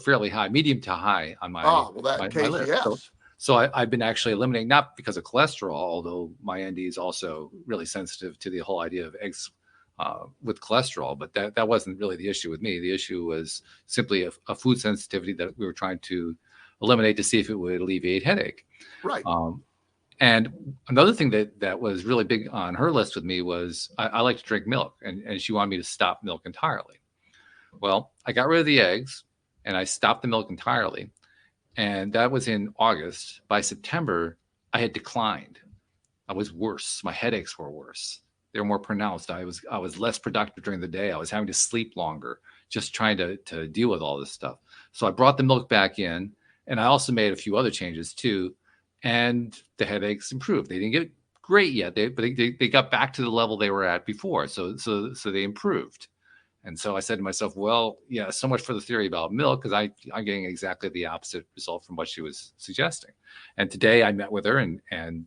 fairly high, medium to high on my my list. Yes. So I've been actually eliminating, not because of cholesterol, although my ND is also really sensitive to the whole idea of eggs with cholesterol, but that wasn't really the issue with me. The issue was simply a food sensitivity that we were trying to eliminate to see if it would alleviate headache. Right. And another thing that was really big on her list with me was I like to drink milk, and she wanted me to stop milk entirely. Well, I got rid of the eggs and I stopped the milk entirely. And that was in August. By September, I had declined. I was worse. My headaches were worse. They were more pronounced. I was less productive during the day. I was having to sleep longer, just trying to deal with all this stuff. So I brought the milk back in, and I also made a few other changes too. And the headaches improved. They didn't get great yet, but they got back to the level they were at before. So they improved. And so I said to myself, well, yeah, so much for the theory about milk, because I'm getting exactly the opposite result from what she was suggesting. And today I met with her, and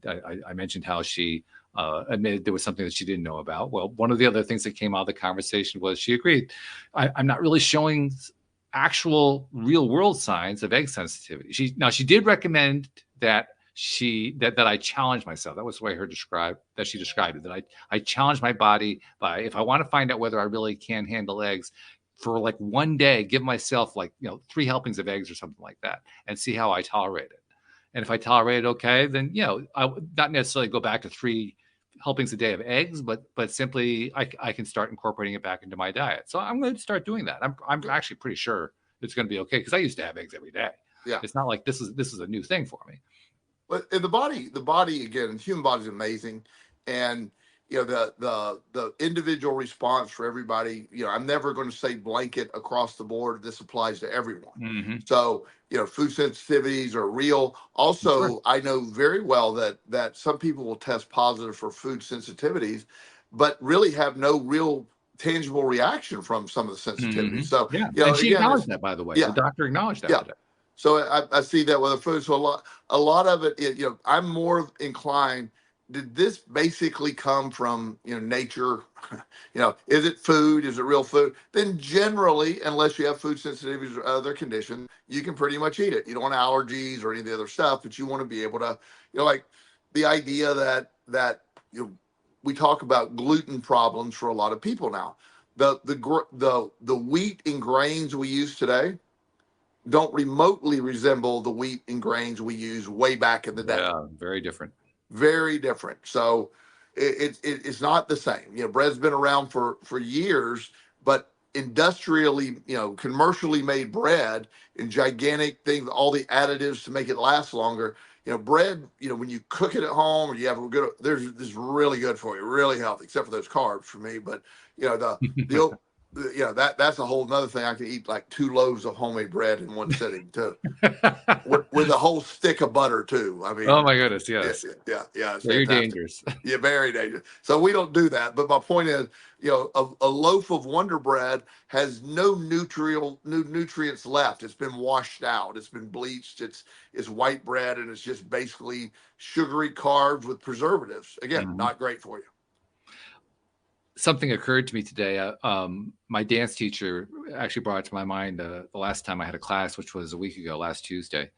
I mentioned how she admitted there was something that she didn't know about. Well, one of the other things that came out of the conversation was she agreed. I'm not really showing actual real world signs of egg sensitivity. She did recommend that I challenge myself. That was the way she described it, that I challenge my body by, if I want to find out whether I really can handle eggs, for like one day, give myself 3 helpings of eggs or something like that, and see how I tolerate it. And if I tolerate it okay, then I would not necessarily go back to 3 helpings a day of eggs, but simply I can start incorporating it back into my diet. So I'm going to start doing that. I'm actually pretty sure it's going to be okay, because I used to have eggs every day. Yeah, it's not like this is a new thing for me. But the body again, the human body is amazing, and the individual response for everybody. I'm never going to say blanket across the board. This applies to everyone. Mm-hmm. So food sensitivities are real. Also, sure. I know very well that some people will test positive for food sensitivities, but really have no real tangible reaction from some of the sensitivities. Mm-hmm. So and she acknowledged that, by the way. Yeah. The doctor acknowledged that. Yeah. Today. So I see that with the food. So a lot of it, I'm more inclined. Did this basically come from nature? Is it food? Is it real food? Then generally, unless you have food sensitivities or other conditions, you can pretty much eat it. You don't want allergies or any of the other stuff, but you want to be able to, like the idea that we talk about gluten problems for a lot of people now. The wheat and grains we use today don't remotely resemble the wheat and grains we used way back in the day. Yeah, very different. Very different. So it's not the same. Bread's been around for years, but industrially, commercially made bread and gigantic things, all the additives to make it last longer. Bread, when you cook it at home or you have a good, this is really good for you, really healthy, except for those carbs for me. But that's a whole nother thing. I can eat like 2 loaves of homemade bread in one sitting too, with a whole stick of butter too. I mean, oh my goodness, yes, yeah. It's very fantastic. dangerous. Yeah, very dangerous. So we don't do that. But my point is, a loaf of Wonder Bread has no nutrients left. It's been washed out. It's been bleached. It's white bread, and it's just basically sugary carbs with preservatives. Again, not great for you. Something occurred to me today. My dance teacher actually brought it to my mind the last time I had a class, which was a week ago, last Tuesday.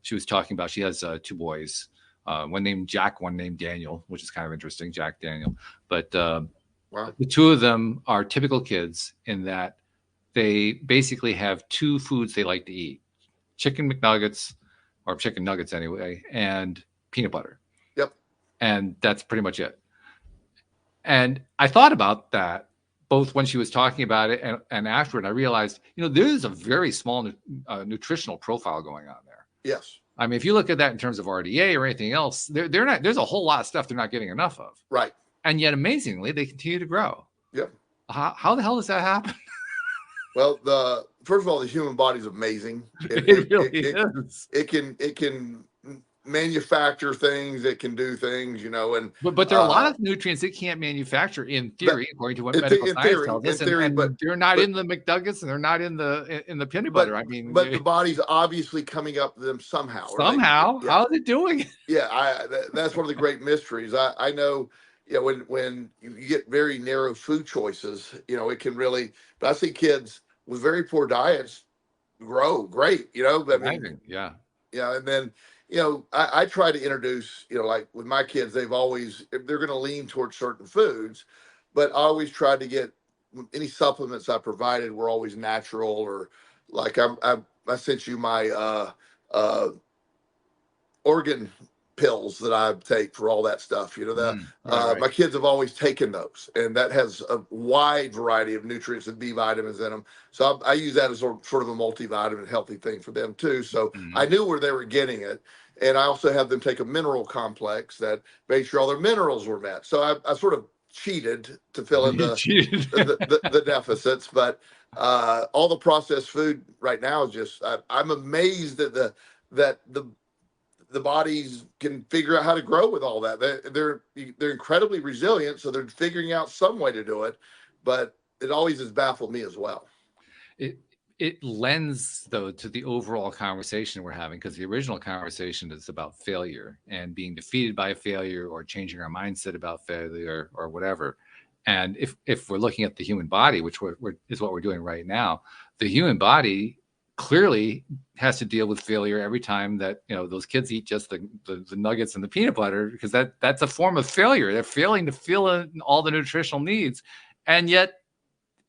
She was talking about, she has 2 boys, one named Jack, one named Daniel, which is kind of interesting, Jack, Daniel. But Wow. The 2 of them are typical kids in that they basically have 2 foods they like to eat: chicken McNuggets, or chicken nuggets anyway, and peanut butter. Yep. And that's pretty much it. And I thought about that both when she was talking about it and afterward. I realized, there's a very small nutritional profile going on there. Yes. I mean, if you look at that in terms of RDA or anything else, they're not. There's a whole lot of stuff they're not getting enough of. Right. And yet, amazingly, they continue to grow. Yep. How the hell does that happen? Well, first of all, the human body is amazing. It really is. It can manufacture things. It can do things, and but there are a lot of nutrients it can't manufacture in theory, according to what medical science tells us. And they're not in the McNuggets, and they're not in the peanut butter. I mean, but the body's obviously coming up with them somehow. Somehow, how is it doing it? Yeah, that's one of the great mysteries. I know. When you get very narrow food choices, it can really. But I see kids with very poor diets grow great. Yeah. And then I try to introduce, like with my kids, they're going to lean towards certain foods, but I always try to get any supplements I provided were always natural, or like I sent you my organ pills that I take for all that stuff. Right. My kids have always taken those, and that has a wide variety of nutrients and B vitamins in them. So I use that as sort of a multivitamin healthy thing for them too. So I knew where they were getting it. And I also have them take a mineral complex that made sure all their minerals were met. So I sort of cheated to fill in the deficits, but all the processed food right now is just, I'm amazed that the bodies can figure out how to grow with all that. They're incredibly resilient, so they're figuring out some way to do it, but it always has baffled me as well. It lends, though, to the overall conversation we're having, because the original conversation is about failure and being defeated by failure, or changing our mindset about failure, or whatever. And if we're looking at the human body, which is what we're doing right now, the human body clearly has to deal with failure every time that those kids eat just the nuggets and the peanut butter, because that's a form of failure. They're failing to fill in all the nutritional needs, and yet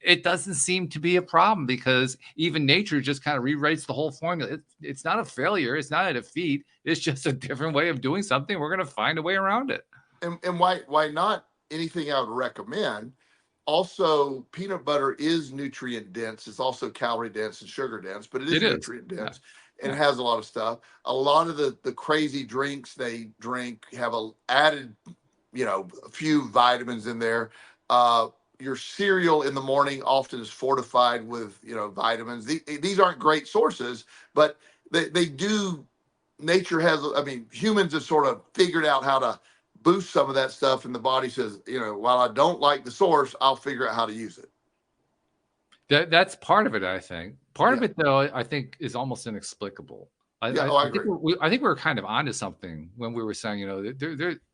it doesn't seem to be a problem, because even nature just kind of rewrites the whole formula. It's not a failure. It's not a defeat. It's just a different way of doing something. We're going to find a way around it. And why not anything I would recommend? Also, peanut butter is nutrient dense. It's also calorie dense and sugar dense, but it is nutrient dense. And it has a lot of stuff. A lot of the crazy drinks they drink have added, a few vitamins in there. Your cereal in the morning often is fortified with, vitamins. These aren't great sources, but they do. Nature has, humans have sort of figured out how to boost some of that stuff. And the body says, while I don't like the source, I'll figure out how to use it. That's part of it, I think. Part of it, though, I think is almost inexplicable. I agree. I think we were kind of onto something when we were saying,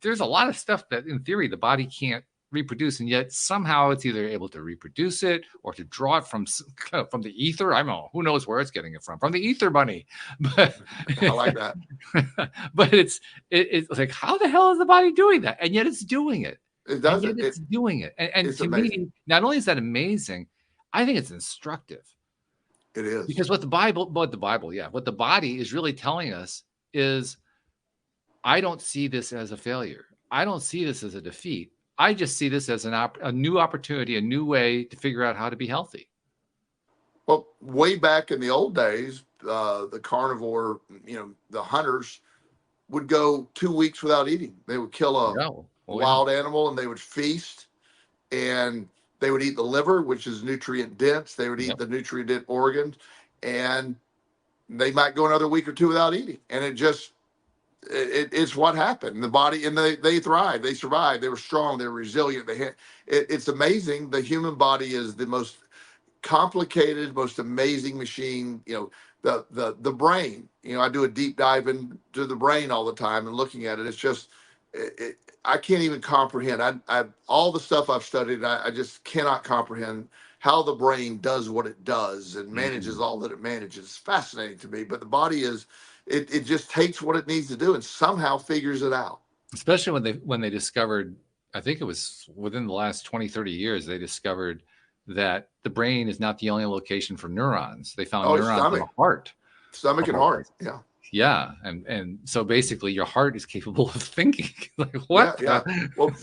there's a lot of stuff that in theory the body can't reproduce, and yet somehow it's either able to reproduce it or to draw it from the ether. I don't know, who knows where it's getting it from the ether bunny. But I like that. But it's like, how the hell is the body doing that? And yet it's doing it. It And does yet it. it's doing it. And It's to amazing. me, not only is that amazing, I think it's instructive. It is. Because what the body is really telling us is, I don't see this as a failure. I don't see this as a defeat. I just see this as a new opportunity, a new way to figure out how to be healthy. Well, way back in the old days, the carnivore, the hunters would go 2 weeks without eating. They would kill a Yeah. wild animal and they would feast, and they would eat the liver, which is nutrient dense. They would eat Yep. the nutrient dense organs, and they might go another week or two without eating. And it's what happened. The body, and they thrived, they survived, they were strong, they were resilient. It's amazing. The human body is the most complicated, most amazing machine. The brain. I do a deep dive into the brain all the time and looking at it. It's just, I can't even comprehend. I all the stuff I've studied, I just cannot comprehend how the brain does what it does and manages all that it manages. It's fascinating to me. But the body it just takes what it needs to do and somehow figures it out. Especially when they discovered, I think it was within the last 20, 30 years, they discovered that the brain is not the only location for neurons. They found neurons in the heart. Stomach and heart. Yeah. Yeah. And so basically your heart is capable of thinking. Like, what? Yeah. Well,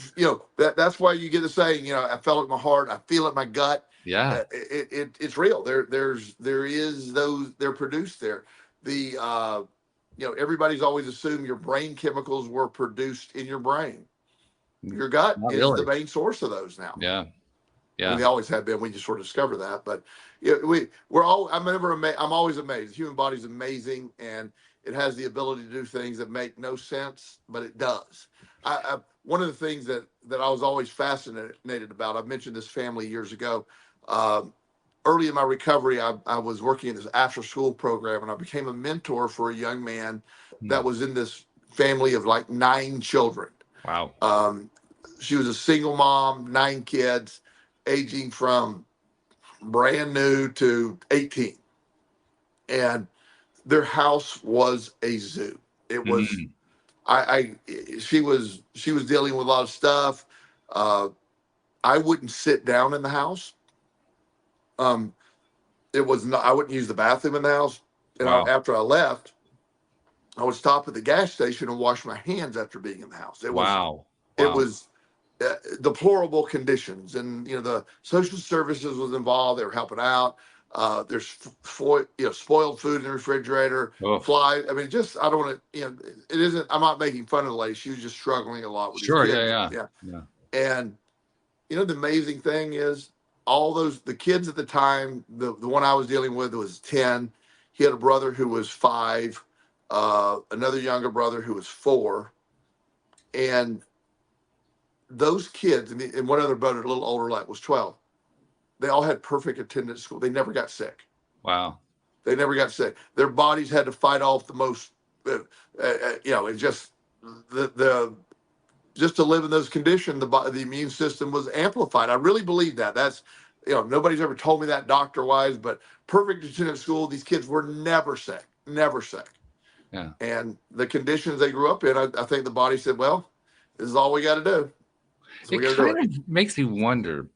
that's why you get the saying, I felt it in my heart, I feel it in my gut. Yeah. It's real. They're produced there. Everybody's always assumed your brain chemicals were produced in your brain. Your gut is the main source of those now. Yeah. Yeah. I mean, they always have been. We just sort of discovered that. But I'm always amazed. The human body's amazing, and it has the ability to do things that make no sense, but it does. One of the things that I was always fascinated about, I mentioned this family years ago. Early in my recovery, I was working in this after-school program, and I became a mentor for a young man that was in this family of like 9 children. Wow. She was a single mom, 9 kids, aging from brand new to 18. And their house was a zoo. It was, she was dealing with a lot of stuff. I wouldn't sit down in the house. It was not, I wouldn't use the bathroom in the house. And after I left, I would stop at the gas station and wash my hands after being in the house. It was deplorable conditions, and the social services was involved. They were helping out. There's spoiled food in the refrigerator. Flies. I mean, just, I don't want to. It isn't. I'm not making fun of the lady. She was just struggling a lot with these kids. Yeah. And the amazing thing is, the kids at the time, the one I was dealing with was 10. He had a brother who was 5, another younger brother who was 4, and those kids, and one other brother a little older, like, was 12. They all had perfect attendance at school. They never got sick. Wow. They never got sick. Their bodies had to fight off the most, it just, just to live in those conditions, the immune system was amplified. I really believe that. That's, nobody's ever told me that doctor-wise, but perfect attendance at school, these kids were never sick. Never sick. Yeah. And the conditions they grew up in, I think the body said, well, this is all we got to do. So it kind of makes me wonder.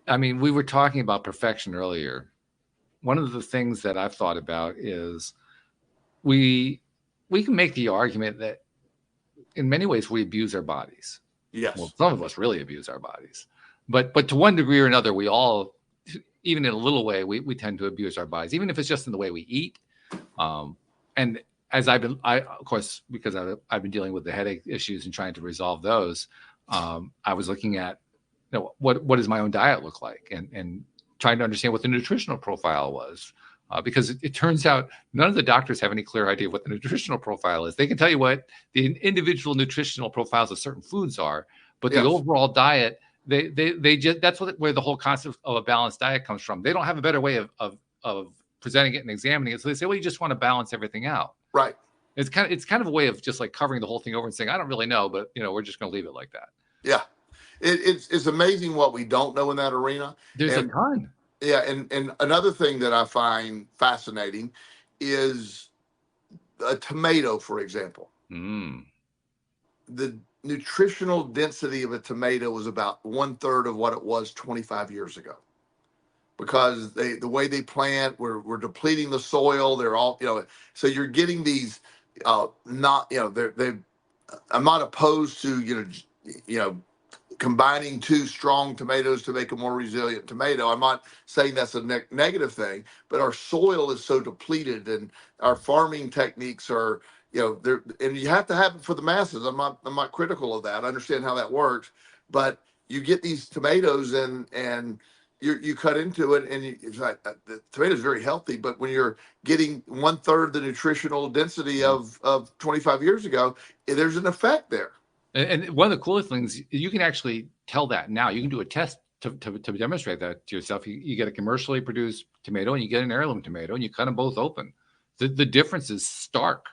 I mean, we were talking about perfection earlier. One of the things that I've thought about is we can make the argument that in many ways we abuse our bodies. Yes. Well, some of us really abuse our bodies, but to one degree or another, we all, even in a little way, we tend to abuse our bodies, even if it's just in the way we eat. And as of course, because I've been dealing with the headache issues and trying to resolve those, I was looking at, what does my own diet look like, and trying to understand what the nutritional profile was, because it turns out none of the doctors have any clear idea what the nutritional profile is. They can tell you what the individual nutritional profiles of certain foods are, but the overall diet, they just, that's where the whole concept of a balanced diet comes from. They don't have a better way of presenting it and examining it. So they say, well, you just want to balance everything out. Right. It's kind of a way of just like covering the whole thing over and saying, I don't really know, but we're just going to leave it like that. Yeah. It's amazing what we don't know in that arena. There's a ton. Yeah. And another thing that I find fascinating is a tomato, for example. nutritional density of a tomato was about 1/3 of what it was 25 years ago, because the way they plant, we're depleting the soil. They're all, so you're getting these, not, they I'm not opposed to, you know, combining two strong tomatoes to make a more resilient tomato. I'm not saying that's a negative thing, but our soil is so depleted, and our farming techniques are, there, and you have to have it for the masses. I'm not critical of that. I understand how that works, but you get these tomatoes, and you cut into it, and it's like, the tomato is very healthy, but when you're getting 1/3 the nutritional density of 25 years ago, there's an effect there. And one of the coolest things, you can actually tell that now. You can do a test to demonstrate that to yourself. You get a commercially produced tomato and you get an heirloom tomato, and you cut them both open. The difference is stark.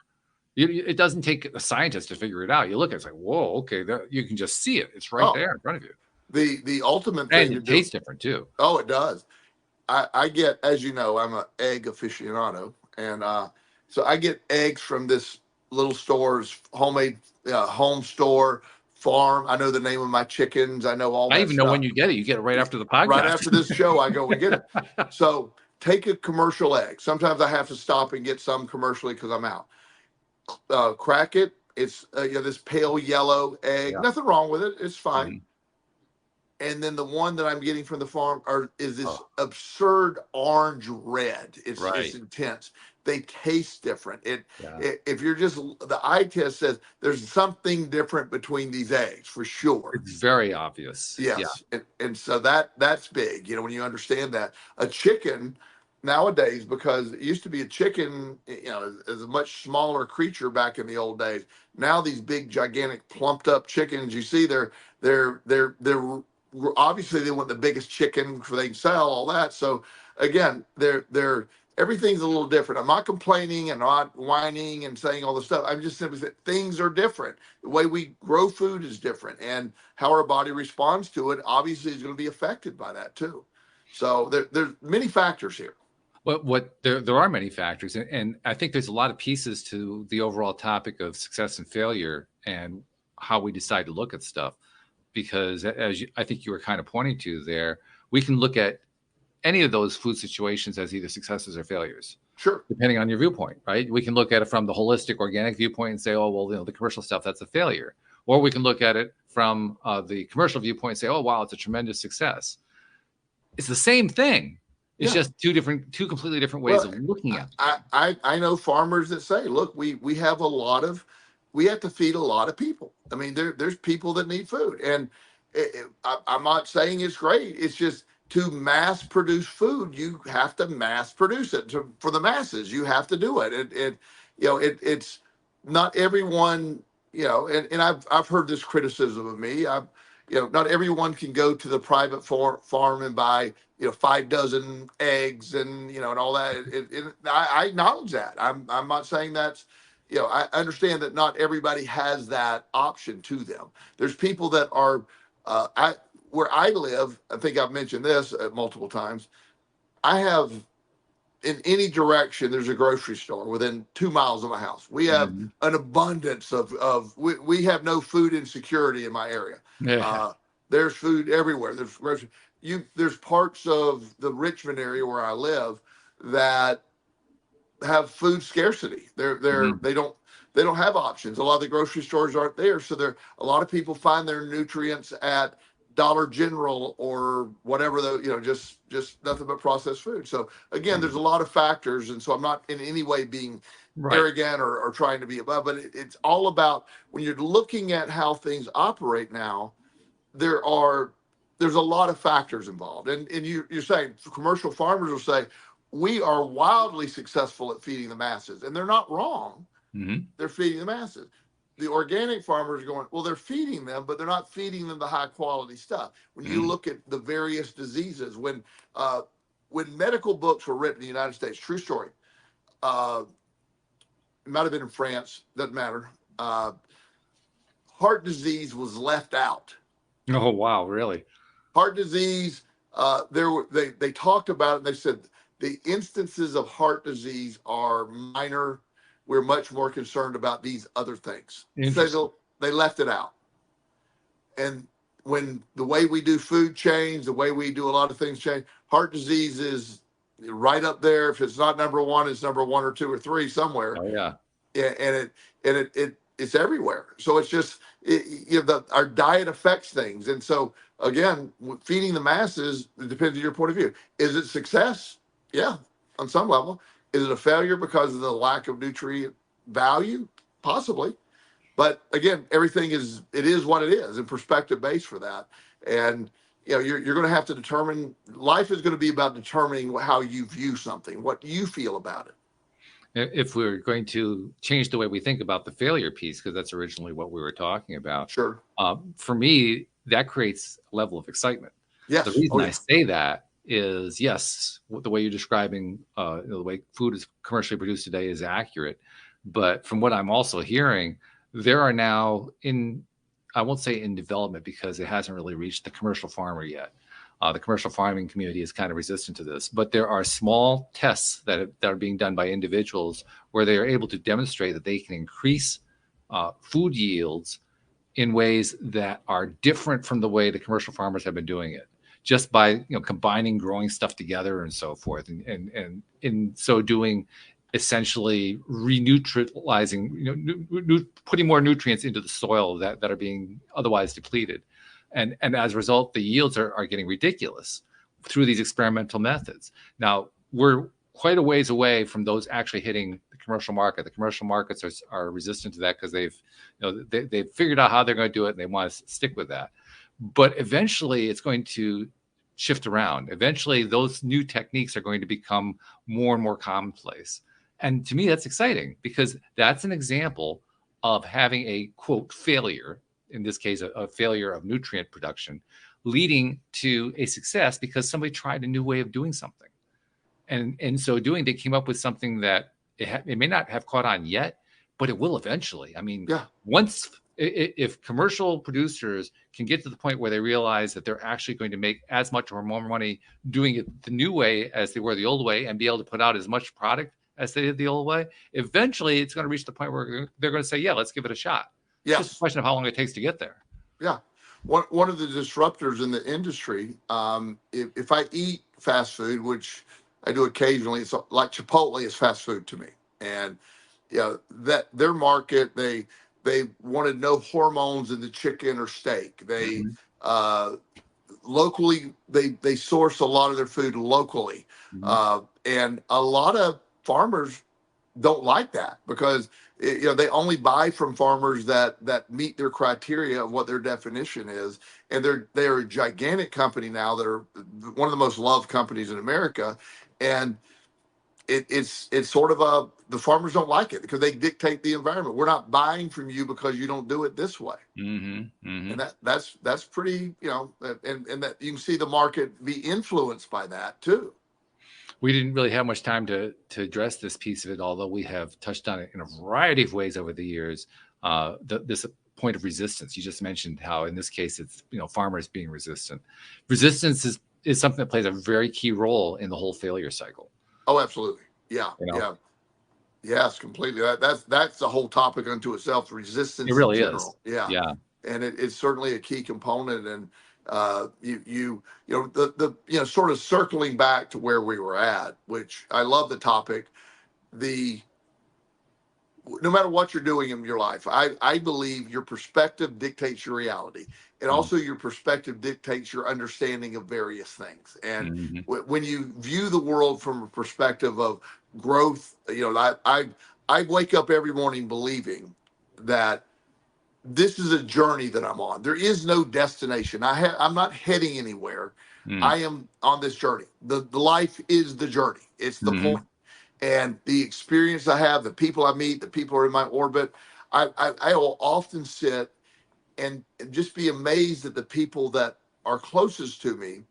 It doesn't take a scientist to figure it out. You look at it, it's like, whoa, okay, you can just see it. It's right there in front of you. The ultimate thing and it tastes different too. Oh, it does. I get, as you know, I'm an egg aficionado, and so I get eggs from this little store's homemade home store farm. I know the name of my chickens. I know all that I even know stuff. when you get it. You get it right after the podcast. Right after this show, I go and get it. So take a commercial egg. Sometimes I have to stop and get some commercially because I'm out. Crack it. It's this pale yellow egg. Yeah. Nothing wrong with it. It's fine. Mm-hmm. And then the one that I'm getting from the farm is this absurd orange red. It's intense. They taste different. If you're just, the eye test says there's something different between these eggs for sure. It's very obvious. Yes. Yeah. And so that's big, when you understand that. A chicken nowadays, because it used to be a chicken, is a much smaller creature back in the old days. Now these big, gigantic, plumped up chickens, you see, they're obviously they want the biggest chicken so they can sell all that. So again, they're everything's a little different. I'm not complaining and not whining and saying all this stuff. I'm just simply saying things are different. The way we grow food is different, and how our body responds to it obviously is going to be affected by that too. So there's many factors here. There are many factors, and I think there's a lot of pieces to the overall topic of success and failure and how we decide to look at stuff. Because I think you were kind of pointing to there, we can look at any of those food situations as either successes or failures. Sure. Depending on your viewpoint, right? We can look at it from the holistic, organic viewpoint and say, oh, well, the commercial stuff, that's a failure. Or we can look at it from the commercial viewpoint and say, oh, wow, it's a tremendous success. It's the same thing. It's just two completely different ways of looking at it. I know farmers that say, look, we have to feed a lot of people. I mean, there's people that need food, and I'm not saying it's great. It's just, to mass produce food, you have to mass produce it for the masses. You have to do it. It's not everyone, and I've heard this criticism of me. Not everyone can go to the private farm and buy 5 dozen eggs and all that. I acknowledge that. I'm not saying that's. I understand that not everybody has that option to them. There's people that are, where I live, I think I've mentioned this multiple times. I have, in any direction, there's a grocery store within 2 miles of my house. We have an abundance of we have no food insecurity in my area. Yeah. There's food everywhere. There's grocery. There's parts of the Richmond area where I live that have food scarcity. They don't have options. A lot of the grocery stores aren't there, so a lot of people find their nutrients at Dollar General or whatever, just nothing but processed food. So again, there's a lot of factors, and so I'm not in any way being arrogant or trying to be above, but it's all about, when you're looking at how things operate now, there's a lot of factors involved, and you're saying commercial farmers will say, we are wildly successful at feeding the masses, and they're not wrong. They're feeding the masses. The organic farmers are going, well, they're feeding them, but they're not feeding them the high quality stuff. When you look at the various diseases, when medical books were written in the United States, true story, it might have been in France, doesn't matter. Heart disease was left out. Oh, wow, really? Heart disease, they talked about it, and they said the instances of heart disease are minor. We're much more concerned about these other things. So they left it out. And when the way we do food change, the way we do a lot of things change, heart disease is right up there. If it's not number one, it's number one or two or three somewhere. Oh yeah. Yeah, it's everywhere. So it's just our diet affects things, and so again, feeding the masses, it depends on your point of view. Is it success? Yeah, on some level. Is it a failure because of the lack of nutrient value? Possibly. But again, everything is what it is, and perspective based for that. And you're going to have to determine. Life is going to be about determining how you view something, what you feel about it. If we're going to change the way we think about the failure piece, because that's originally what we were talking about. Sure. For me, that creates a level of excitement. Yes. The reason I say that is, yes, the way you're describing the way food is commercially produced today is accurate. But from what I'm also hearing, there are now I won't say in development because it hasn't really reached the commercial farmer yet. The commercial farming community is kind of resistant to this, but there are small tests that are being done by individuals where they are able to demonstrate that they can increase food yields in ways that are different from the way the commercial farmers have been doing it, just by combining growing stuff together and so forth, and in so doing, essentially reneutralizing, putting more nutrients into the soil that are being otherwise depleted. And as a result, the yields are getting ridiculous through these experimental methods. Now, we're quite a ways away from those actually hitting the commercial market. The commercial markets are resistant to that because they've figured out how they're going to do it and they want to stick with that. But eventually, it's going to shift around. Eventually, those new techniques are going to become more and more commonplace. And to me, that's exciting because that's an example of having a, quote, failure, in this case, a failure of nutrient production, leading to a success because somebody tried a new way of doing something. And in so doing, they came up with something that it may not have caught on yet, but it will eventually. I mean, if commercial producers can get to the point where they realize that they're actually going to make as much or more money doing it the new way as they were the old way and be able to put out as much product as they did the old way, eventually it's going to reach the point where they're going to say, yeah, let's give it a shot. It's just a question of how long it takes to get there. Yeah. One of the disruptors in the industry, if I eat fast food, which I do occasionally, it's like Chipotle is fast food to me. And that their market, they wanted no hormones in the chicken or steak. They locally, they source a lot of their food locally. And a lot of farmers don't like that because they only buy from farmers that meet their criteria of what their definition is, and they're a gigantic company now that are one of the most loved companies in America, and it's sort of the farmers don't like it because they dictate the environment. We're not buying from you because you don't do it this way, and that's pretty and that you can see the market be influenced by that too. We didn't really have much time to address this piece of it, although we have touched on it in a variety of ways over the years. This point of resistance. You just mentioned how, in this case, it's farmers being resistant. Resistance is something that plays a very key role in the whole failure cycle. Oh, absolutely. Yeah. Yes, completely. That's a whole topic unto itself. Resistance. It really in general. is. Yeah. And it's certainly a key component. And sort of circling back to where we were at, which I love the topic. No matter what you're doing in your life, I believe your perspective dictates your reality, and also your perspective dictates your understanding of various things. And when you view the world from a perspective of growth, I wake up every morning believing that this is a journey that I'm on. There is no destination. I'm not heading anywhere. I am on this journey. The life is the journey. It's the point. And the experience I have, the people I meet, the people who are in my orbit, I will often sit and just be amazed at the people that are closest to me.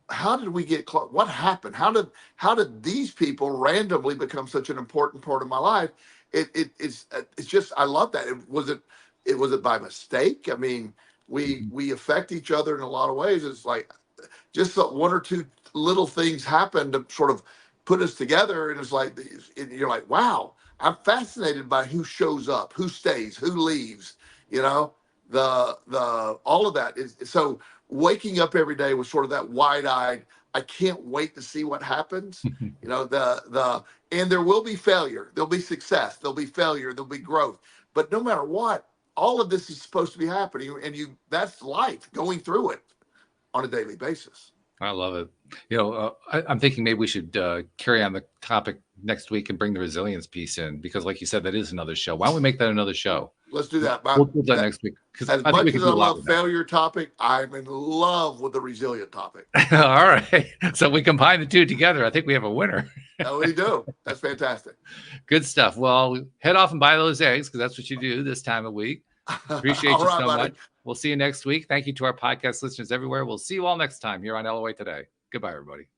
How did we get close? What happened? How did these people randomly become such an important part of my life? It's just, I love that. Was it by mistake? I mean, we affect each other in a lot of ways. It's like just one or two little things happen to sort of put us together, and it's like you're like, wow, I'm fascinated by who shows up, who stays, who leaves, the all of that is so. Waking up every day with sort of that wide-eyed, I can't wait to see what happens. And there will be failure, there'll be success, there'll be failure, there'll be growth. But no matter what, all of this is supposed to be happening, and that's life, going through it on a daily basis. I love it. I'm thinking maybe we should carry on the topic next week and bring the resilience piece in, because like you said, that is another show. Why don't we make that another show? Let's do that. We'll do that next week. As much as I love failure topic, I'm in love with the resilient topic. All right. So we combine the two together. I think we have a winner. Oh, we do. That's fantastic. Good stuff. Well, head off and buy those eggs, because that's what you do this time of week. Appreciate you so much. We'll see you next week. Thank you to our podcast listeners everywhere. We'll see you all next time here on LOA Today. Goodbye, everybody.